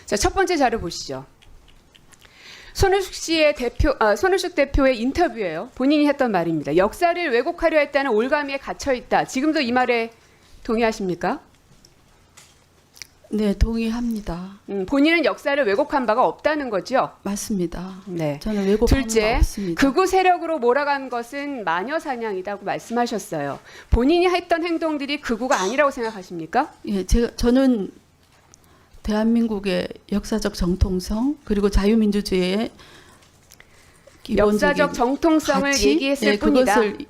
자, 첫 번째 자료 보시죠. 손일숙 대표의 인터뷰예요. 본인이 했던 말입니다. 역사를 왜곡하려 했다는 올가미에 갇혀 있다. 지금도 이 말에 동의하십니까? 네, 동의합니다. 본인은 역사를 왜곡한 바가 없다는 거죠. 맞습니다. 네. 저는 왜곡한 바 둘째, 없습니다. 극우 세력으로 몰아간 것은 마녀 사냥이라고 말씀하셨어요. 본인이 했던 행동들이 극우가 아니라고 생각하십니까? 예, 저는 대한민국의 역사적 정통성 그리고 자유민주주의의 기본적인 역사적 정통성을 가치? 얘기했을 예, 뿐이다. 그것을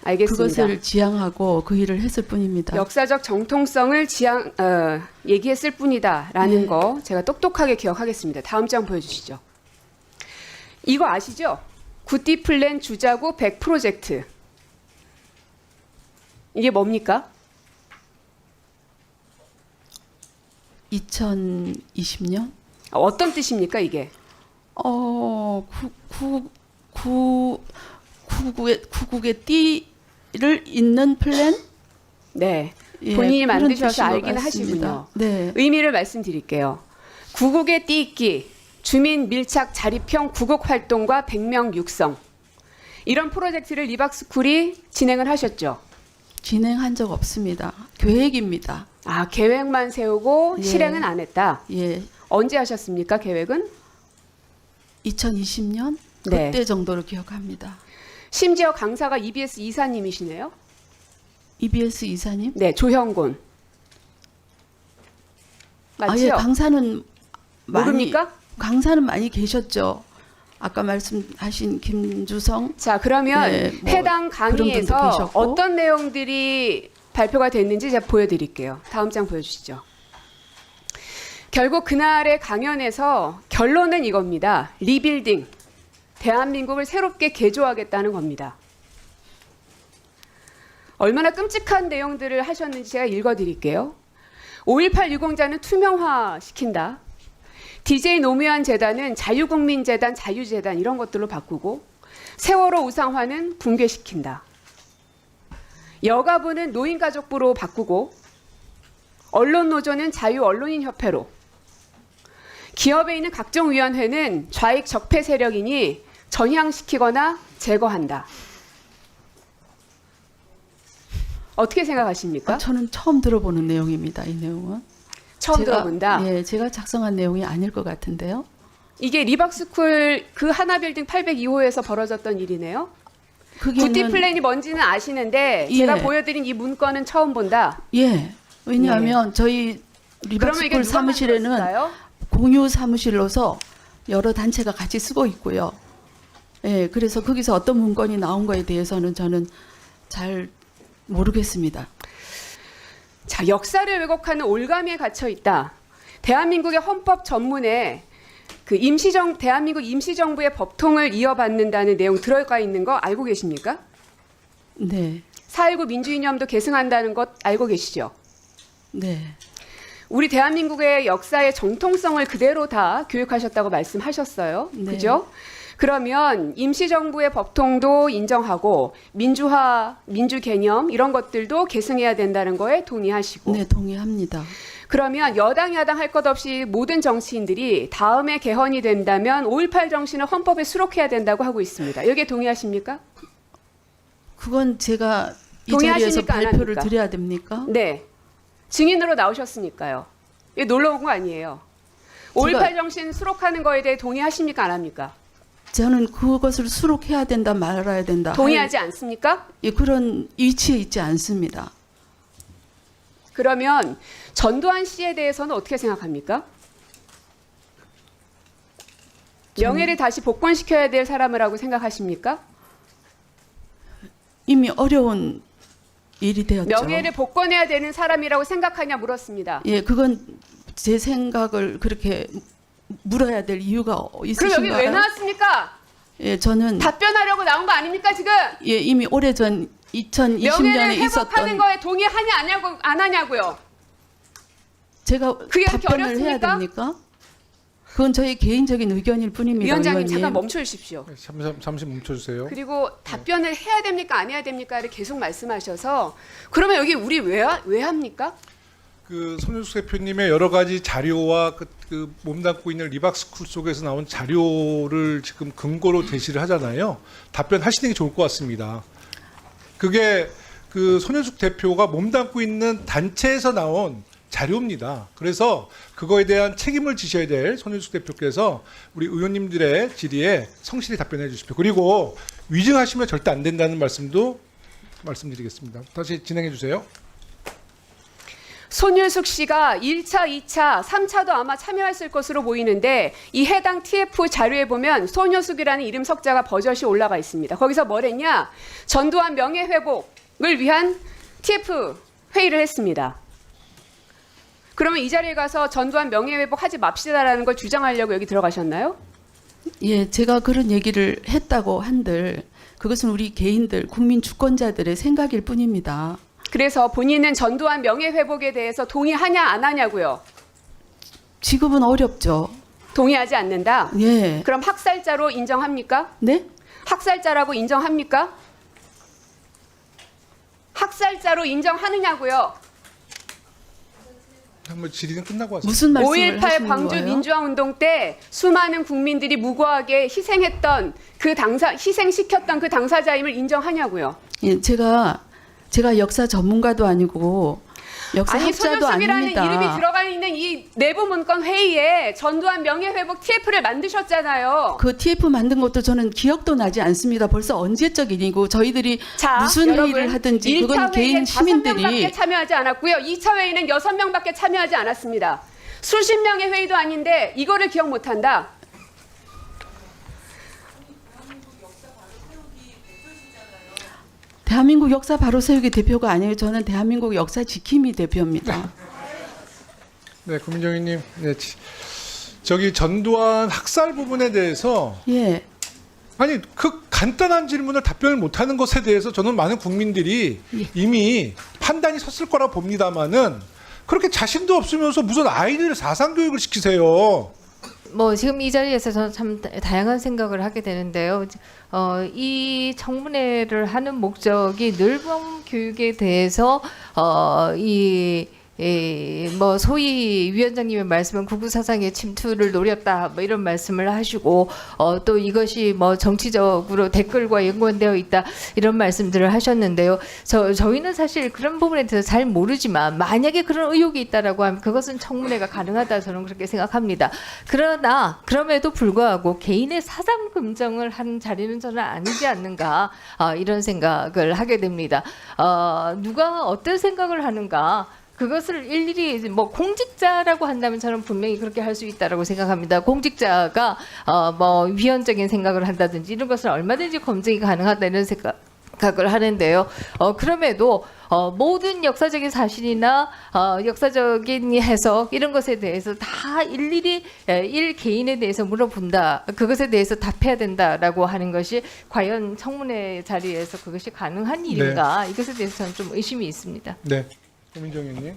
알겠습니다. 그것을 지향하고 그 일을 했을 뿐입니다. 역사적 정통성을 얘기했을 뿐이다라는 네. 거 제가 똑똑하게 기억하겠습니다. 다음 장 보여주시죠. 이거 아시죠? 구띠 플랜 주자구 100 프로젝트. 이게 뭡니까? 2020년? 어떤 뜻입니까 이게? 구국의 띠를 잇는 플랜? 네, 예, 본인이 그런 만드셔서 뜻인 것 알긴 같습니다. 하시군요. 네. 의미를 말씀드릴게요. 구국의 띠잇기, 주민 밀착 자립형 구국 활동과 100명 육성. 이런 프로젝트를 리박스쿨이 진행을 하셨죠. 진행한 적 없습니다. 계획입니다. 아, 계획만 세우고 예. 실행은 안 했다. 예. 언제 하셨습니까, 계획은? 2020년 네. 그때 정도로 기억합니다. 심지어 강사가 EBS 이사님이시네요. EBS 이사님? 네, 조형곤. 맞죠? 아, 예, 강사는 모릅니까? 강사는 많이 계셨죠. 아까 말씀하신 김주성. 자, 그러면 네, 뭐 해당 그런 분도 강의에서 계셨고. 어떤 내용들이 발표가 됐는지 제가 보여드릴게요. 다음 장 보여주시죠. 결국 그날의 강연에서 결론은 이겁니다. 리빌딩. 대한민국을 새롭게 개조하겠다는 겁니다. 얼마나 끔찍한 내용들을 하셨는지 제가 읽어드릴게요. 5.18 유공자는 투명화시킨다. DJ 노무현 재단은 자유국민재단, 자유재단 이런 것들로 바꾸고 세월호 우상화는 붕괴시킨다. 여가부는 노인가족부로 바꾸고 언론노조는 자유언론인협회로 기업에 있는 각종 위원회는 좌익 적폐 세력이니 전향시키거나 제거한다. 어떻게 생각하십니까? 저는 처음 들어보는 내용입니다. 이 내용은. 처음 들어본다. 예, 제가 작성한 내용이 아닐 것 같은데요. 이게 리박스쿨 그 하나빌딩 802호에서 벌어졌던 일이네요. 그게는 구티 플랜이 뭔지는 아시는데 예. 제가 보여드린 이 문건은 처음 본다. 예. 왜냐하면 저희 그러면 이게 리박스쿨 누가 사무실에는 만들었을까요? 공유 사무실로서 여러 단체가 같이 쓰고 있고요. 예, 그래서 거기서 어떤 문건이 나온 거에 대해서는 저는 잘 모르겠습니다. 자, 역사를 왜곡하는 올가미에 갇혀 있다. 대한민국의 헌법 전문에 그 대한민국 임시정부의 법통을 이어받는다는 내용 들어가 있는 거 알고 계십니까? 네, 4.19 민주이념도 계승한다는 것 알고 계시죠? 네, 우리 대한민국의 역사의 정통성을 그대로 다 교육하셨다고 말씀하셨어요. 네. 그죠? 그러면 임시정부의 법통도 인정하고 민주화, 민주 개념 이런 것들도 계승해야 된다는 거에 동의하시고 네, 동의합니다. 그러면 여당 야당 할 것 없이 모든 정치인들이 다음에 개헌이 된다면 5.18 정신을 헌법에 수록해야 된다고 하고 있습니다. 여기에 동의하십니까? 그건 제가 이 자리에서 동의하십니까? 안 발표를 합니까? 드려야 됩니까? 네. 증인으로 나오셨으니까요. 이게 놀러 온 거 아니에요. 5.18 정신 수록하는 거에 대해 동의하십니까? 안 합니까? 저는 그것을 수록해야 된다, 말아야 된다. 동의하지 않습니까? 예, 그런 위치에 있지 않습니다. 그러면 전두환 씨에 대해서는 어떻게 생각합니까? 명예를 다시 복권시켜야 될 사람이라고 생각하십니까? 이미 어려운 일이 되었죠. 명예를 복권해야 되는 사람이라고 생각하냐 물었습니다. 예, 그건 제 생각을 그렇게 물어야 될 이유가 그럼 있으신가요? 여기 왜 나왔습니까? 예, 저는 답변하려고 나온 거 아닙니까 지금? 예, 이미 오래전 2020년에 명예를 회복하는 있었던 거에 동의하냐 안 하냐고요. 제가 그게 그렇게 답변을 해야 어렵습니까? 됩니까? 그건 저의 개인적인 의견일 뿐입니다. 위원장님 의원님. 잠깐 멈춰 주십시오. 잠시 멈춰주세요. 그리고 답변을 해야 됩니까 안 해야 됩니까를 계속 말씀하셔서 그러면 여기 우리 왜 합니까? 그 손윤숙 대표님의 여러 가지 자료와 그 그 몸담고 있는 리박스쿨 속에서 나온 자료를 지금 근거로 제시를 하잖아요. 답변하시는 게 좋을 것 같습니다. 그게 그 손현숙 대표가 몸담고 있는 단체에서 나온 자료입니다. 그래서 그거에 대한 책임을 지셔야 될 손현숙 대표께서 우리 의원님들의 질의에 성실히 답변해 주십시오. 그리고 위증하시면 절대 안 된다는 말씀도 말씀드리겠습니다. 다시 진행해 주세요. 손윤숙 씨가 1차, 2차, 3차도 아마 참여했을 것으로 보이는데 이 해당 TF 자료에 보면 손윤숙이라는 이름 석자가 버젓이 올라가 있습니다. 거기서 뭐랬냐? 전두환 명예회복을 위한 TF 회의를 했습니다. 그러면 이 자리에 가서 전두환 명예회복 하지 맙시다라는 걸 주장하려고 여기 들어가셨나요? 예, 제가 그런 얘기를 했다고 한들 그것은 우리 개인들, 국민 주권자들의 생각일 뿐입니다. 그래서 본인은 전두환 명예회복에 대해서 동의하냐 안 하냐고요? 지금은 어렵죠. 동의하지 않는다? 예. 그럼 학살자로 인정합니까? 네? 학살자라고 인정합니까? 학살자로 인정하느냐고요? 한번 질의는 끝나고 왔습니다. 무슨 말씀을 5.18 하시는 광주 거예요? 민주화운동 때 수많은 국민들이 무고하게 희생했던 그 희생시켰던 그 당사자임을 인정하냐고요? 예, 제가 역사 전문가도 아니고 역사 아니 학자도 손윤숙이라는 아닙니다. 이름이 들어가 있는 이 내부 문건 회의에 전두환 명예회복 TF를 만드셨잖아요. 그 TF 만든 것도 저는 기억도 나지 않습니다. 벌써 언제적 일이고 저희들이 자, 무슨 여러분, 회의를 하든지 1차 그건 개인 회의엔 시민들이 5명밖에 참여하지 않았고요. 2차 회의는 6명밖에 참여하지 않았습니다. 수십 명의 회의도 아닌데 이거를 기억 못한다. 대한민국 역사 바로 세우기 대표가 아니에요. 저는 대한민국 역사 지킴이 대표입니다. 네, 구민정희님. 네, 저기 전두환 학살 부분에 대해서 예. 아니 그 간단한 질문을 답변을 못하는 것에 대해서 저는 많은 국민들이 이미 판단이 섰을 거라 봅니다만은 그렇게 자신도 없으면서 무슨 아이들 사상 교육을 시키세요. 뭐 지금 이 자리에서 저는 참 다양한 생각을 하게 되는데요. 이 청문회를 하는 목적이 늘범 교육에 대해서 뭐 소위 위원장님의 말씀은 구구 사상의 침투를 노렸다 뭐 이런 말씀을 하시고 또 이것이 뭐 정치적으로 댓글과 연관되어 있다 이런 말씀들을 하셨는데요. 저희는 사실 그런 부분에 대해서 잘 모르지만 만약에 그런 의혹이 있다라고 하면 그것은 청문회가 가능하다 저는 그렇게 생각합니다. 그러나 그럼에도 불구하고 개인의 사상 금정을 하는 자리는 저는 아니지 않는가 이런 생각을 하게 됩니다. 누가 어떤 생각을 하는가? 그것을 일일이 뭐 공직자라고 한다면 저는 분명히 그렇게 할 수 있다라고 생각합니다. 공직자가 뭐 위헌적인 생각을 한다든지 이런 것을 얼마든지 검증이 가능하다 이런 생각을 하는데요. 그럼에도 모든 역사적인 사실이나 역사적인 해석 이런 것에 대해서 다 일일이 일 개인에 대해서 물어본다. 그것에 대해서 답해야 된다라고 하는 것이 과연 청문회 자리에서 그것이 가능한 일인가? 이것에 대해서 저는 좀 의심이 있습니다. 네, 구민정희님.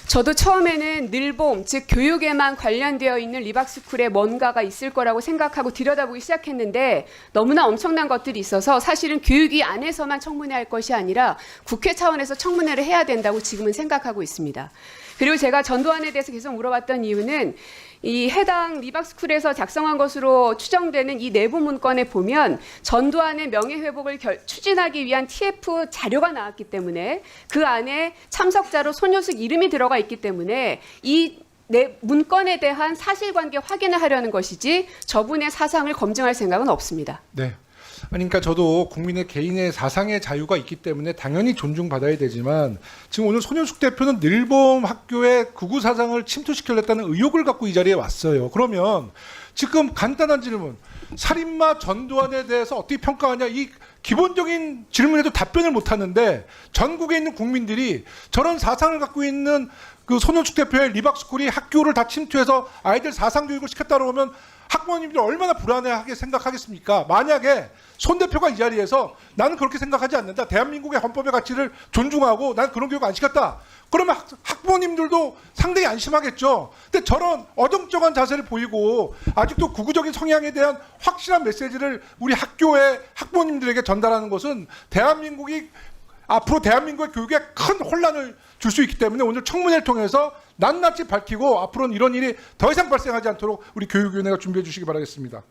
저도 처음에는 늘봄, 즉 교육에만 관련되어 있는 리박스쿨에 뭔가가 있을 거라고 생각하고 들여다보기 시작했는데 너무나 엄청난 것들이 있어서 사실은 교육위 안에서만 청문회할 것이 아니라 국회 차원에서 청문회를 해야 된다고 지금은 생각하고 있습니다. 그리고 제가 전두환에 대해서 계속 물어봤던 이유는 이 해당 리박스쿨에서 작성한 것으로 추정되는 이 내부 문건에 보면 전두환의 명예회복을 추진하기 위한 TF 자료가 나왔기 때문에 그 안에 참석자로 손윤숙 이름이 들어가 있기 때문에 이 문건에 대한 사실관계 확인을 하려는 것이지 저분의 사상을 검증할 생각은 없습니다. 네. 아니, 그러니까 저도 국민의 개인의 사상의 자유가 있기 때문에 당연히 존중받아야 되지만 지금 오늘 손윤숙 대표는 늘봄 학교의 극우 사상을 침투시키려다는 의혹을 갖고 이 자리에 왔어요. 그러면 지금 간단한 질문, 살인마 전두환에 대해서 어떻게 평가하냐 이 기본적인 질문에도 답변을 못하는데 전국에 있는 국민들이 저런 사상을 갖고 있는 그 손윤숙 대표의 리박스쿨이 학교를 다 침투해서 아이들 사상 교육을 시켰다고 하면 학부모님들이 얼마나 불안해하게 생각하겠습니까? 만약에 손 대표가 이 자리에서 나는 그렇게 생각하지 않는다. 대한민국의 헌법의 가치를 존중하고 난 그런 교육 안 시켰다. 그러면 학부모님들도 상당히 안심하겠죠. 근데 저런 어정쩡한 자세를 보이고 아직도 극우적인 성향에 대한 확실한 메시지를 우리 학교의 학부모님들에게 전달하는 것은 앞으로 대한민국의 교육에 큰 혼란을 줄 수 있기 때문에 오늘 청문회를 통해서 낱낱이 밝히고 앞으로는 이런 일이 더 이상 발생하지 않도록 우리 교육위원회가 준비해 주시기 바라겠습니다.